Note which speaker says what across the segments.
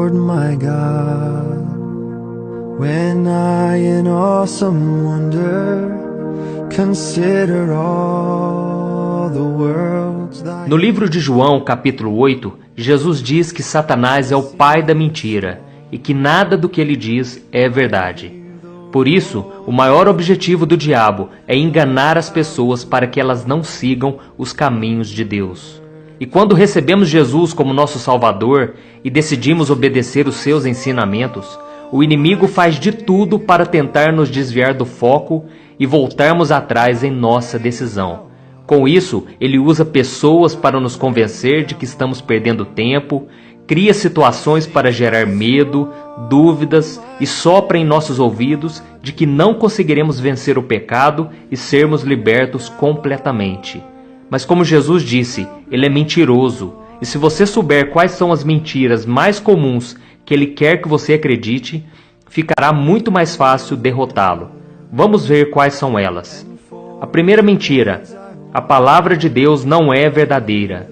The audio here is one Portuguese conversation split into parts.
Speaker 1: Lord my God, when I in awesome wonder consider all the worlds thy...
Speaker 2: No livro de João, capítulo 8, Jesus diz que Satanás é o pai da mentira e que nada do que ele diz é verdade. Por isso, o maior objetivo do diabo é enganar as pessoas para que elas não sigam os caminhos de Deus. E quando recebemos Jesus como nosso Salvador e decidimos obedecer os seus ensinamentos, o inimigo faz de tudo para tentar nos desviar do foco e voltarmos atrás em nossa decisão. Com isso, ele usa pessoas para nos convencer de que estamos perdendo tempo, cria situações para gerar medo, dúvidas e sopra em nossos ouvidos de que não conseguiremos vencer o pecado e sermos libertos completamente. Mas como Jesus disse, ele é mentiroso, e se você souber quais são as mentiras mais comuns que ele quer que você acredite, ficará muito mais fácil derrotá-lo. Vamos ver quais são elas. A primeira mentira: a palavra de Deus não é verdadeira.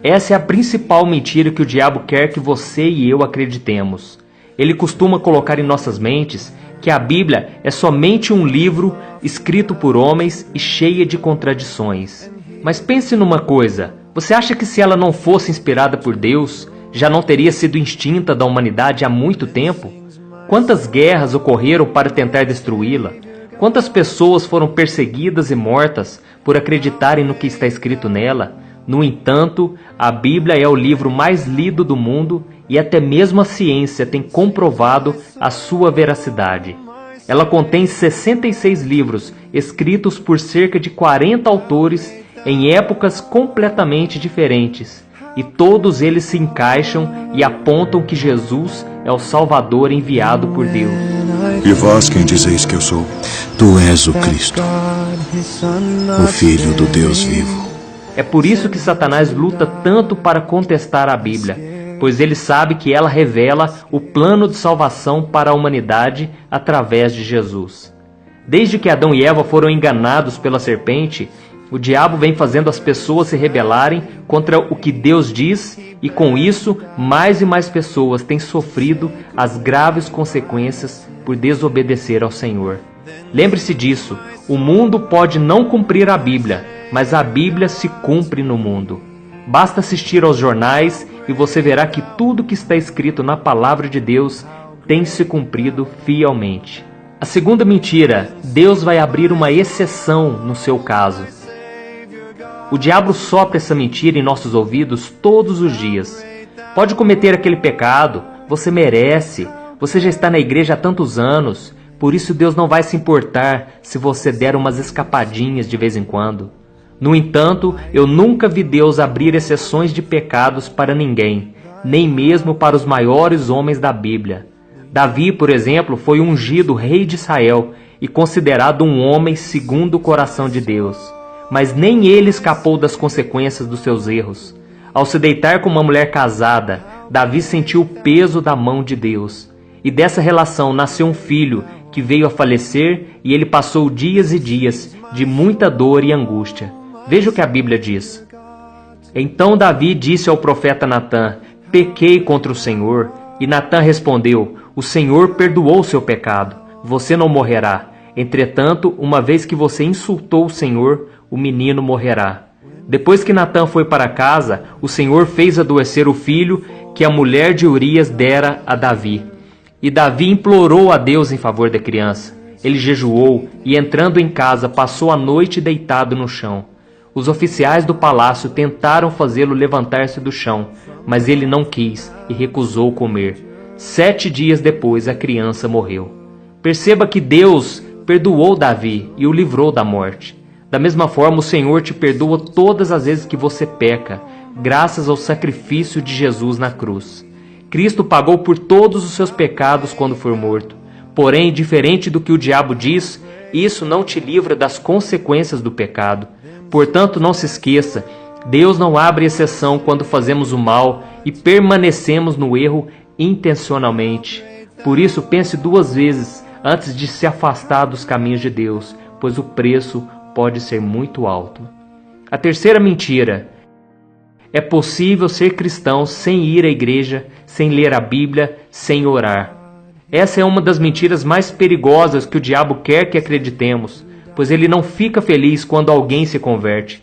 Speaker 2: Essa é a principal mentira que o diabo quer que você e eu acreditemos. Ele costuma colocar em nossas mentes que a Bíblia é somente um livro escrito por homens e cheia de contradições. Mas pense numa coisa: você acha que se ela não fosse inspirada por Deus, já não teria sido extinta da humanidade há muito tempo? Quantas guerras ocorreram para tentar destruí-la? Quantas pessoas foram perseguidas e mortas por acreditarem no que está escrito nela? No entanto, a Bíblia é o livro mais lido do mundo e até mesmo a ciência tem comprovado a sua veracidade. Ela contém 66 livros escritos por cerca de 40 autores em épocas completamente diferentes, e todos eles se encaixam e apontam que Jesus é o Salvador enviado por Deus.
Speaker 3: E vós quem dizeis que eu sou? Tu és o Cristo, o Filho do Deus vivo.
Speaker 2: É por isso que Satanás luta tanto para contestar a Bíblia, pois ele sabe que ela revela o plano de salvação para a humanidade através de Jesus. Desde que Adão e Eva foram enganados pela serpente, o diabo vem fazendo as pessoas se rebelarem contra o que Deus diz, e com isso, mais e mais pessoas têm sofrido as graves consequências por desobedecer ao Senhor. Lembre-se disso: o mundo pode não cumprir a Bíblia, mas a Bíblia se cumpre no mundo. Basta assistir aos jornais e você verá que tudo que está escrito na Palavra de Deus tem se cumprido fielmente. A segunda mentira: Deus vai abrir uma exceção no seu caso. O diabo sopra essa mentira em nossos ouvidos todos os dias. Pode cometer aquele pecado, você merece, você já está na igreja há tantos anos, por isso Deus não vai se importar se você der umas escapadinhas de vez em quando. No entanto, eu nunca vi Deus abrir exceções de pecados para ninguém, nem mesmo para os maiores homens da Bíblia. Davi, por exemplo, foi ungido rei de Israel e considerado um homem segundo o coração de Deus. Mas nem ele escapou das consequências dos seus erros. Ao se deitar com uma mulher casada, Davi sentiu o peso da mão de Deus. E dessa relação nasceu um filho que veio a falecer, e ele passou dias e dias de muita dor e angústia. Veja o que a Bíblia diz. Então Davi disse ao profeta Natã: pequei contra o Senhor. E Natã respondeu: o Senhor perdoou seu pecado, você não morrerá. Entretanto, uma vez que você insultou o Senhor, o menino morrerá. Depois que Natã foi para casa, o Senhor fez adoecer o filho que a mulher de Urias dera a Davi. E Davi implorou a Deus em favor da criança. Ele jejuou e, entrando em casa, passou a noite deitado no chão. Os oficiais do palácio tentaram fazê-lo levantar-se do chão, mas ele não quis e recusou comer. 7 dias depois, a criança morreu. Perceba que Deus perdoou Davi e o livrou da morte. Da mesma forma, o Senhor te perdoa todas as vezes que você peca, graças ao sacrifício de Jesus na cruz. Cristo pagou por todos os seus pecados quando for morto. Porém, diferente do que o diabo diz, isso não te livra das consequências do pecado. Portanto, não se esqueça, Deus não abre exceção quando fazemos o mal e permanecemos no erro intencionalmente. Por isso, pense 2 vezes antes de se afastar dos caminhos de Deus, pois o preço pode ser muito alto. A terceira mentira É possível ser cristão sem ir à igreja, sem ler a Bíblia, sem orar. Essa é uma das mentiras mais perigosas que o diabo quer que acreditemos, pois ele não fica feliz quando alguém se converte.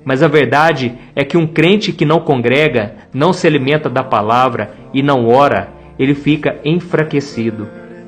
Speaker 2: Mas a verdade é que um crente que não congrega, não se alimenta da palavra e não ora, ele fica enfraquecido.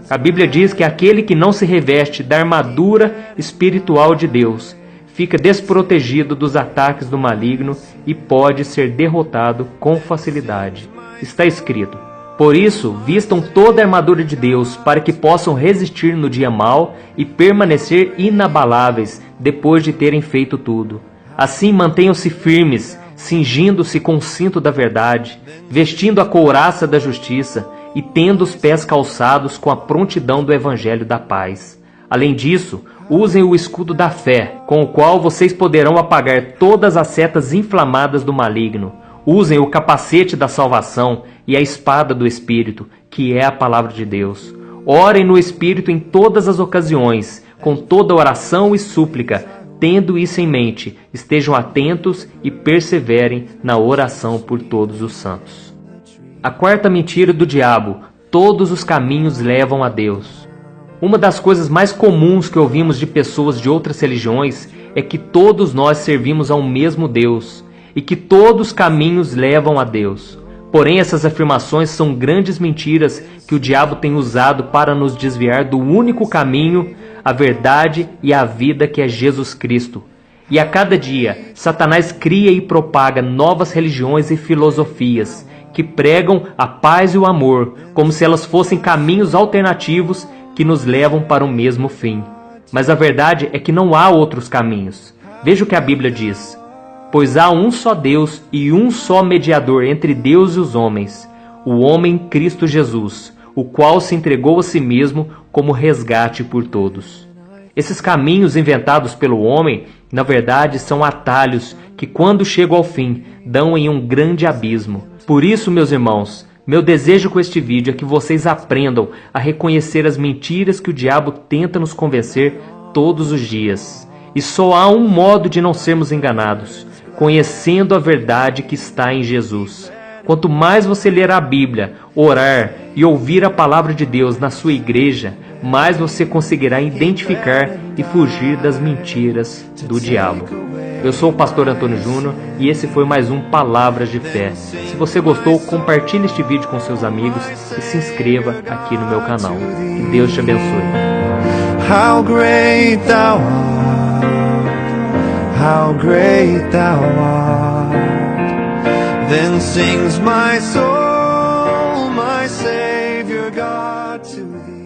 Speaker 2: A Bíblia diz que aquele que não se reveste da armadura espiritual de Deus fica desprotegido dos ataques do maligno e pode ser derrotado com facilidade. Está escrito: por isso, vistam toda a armadura de Deus para que possam resistir no dia mau e permanecer inabaláveis depois de terem feito tudo. Assim, mantenham-se firmes, cingindo-se com o cinto da verdade, vestindo a couraça da justiça e tendo os pés calçados com a prontidão do evangelho da paz. Além disso, usem o escudo da fé, com o qual vocês poderão apagar todas as setas inflamadas do maligno. Usem o capacete da salvação e a espada do Espírito, que é a palavra de Deus. Orem no Espírito em todas as ocasiões, com toda oração e súplica. Tendo isso em mente, estejam atentos e perseverem na oração por todos os santos. A quarta mentira do diabo: todos os caminhos levam a Deus. Uma das coisas mais comuns que ouvimos de pessoas de outras religiões é que todos nós servimos a um mesmo Deus e que todos os caminhos levam a Deus. Porém, essas afirmações são grandes mentiras que o diabo tem usado para nos desviar do único caminho, a verdade e a vida, que é Jesus Cristo. E a cada dia, Satanás cria e propaga novas religiões e filosofias que pregam a paz e o amor, como se elas fossem caminhos alternativos que nos levam para o mesmo fim. Mas a verdade é que não há outros caminhos. Veja o que a Bíblia diz: pois há um só Deus e um só mediador entre Deus e os homens, o homem Cristo Jesus, o qual se entregou a si mesmo como resgate por todos. Esses caminhos inventados pelo homem, na verdade, são atalhos que, quando chegam ao fim, dão em um grande abismo. Por isso, meus irmãos, meu desejo com este vídeo é que vocês aprendam a reconhecer as mentiras que o diabo tenta nos convencer todos os dias. E só há um modo de não sermos enganados: conhecendo a verdade que está em Jesus. Quanto mais você ler a Bíblia, orar e ouvir a palavra de Deus na sua igreja, mais você conseguirá identificar e fugir das mentiras do diabo. Eu sou o pastor Antônio Júnior e esse foi mais um Palavras de Fé. Se você gostou, compartilhe este vídeo com seus amigos e se inscreva aqui no meu canal. Que Deus te abençoe.
Speaker 1: How great thou art, how great thou art. Then sings my soul, my Savior God, to thee.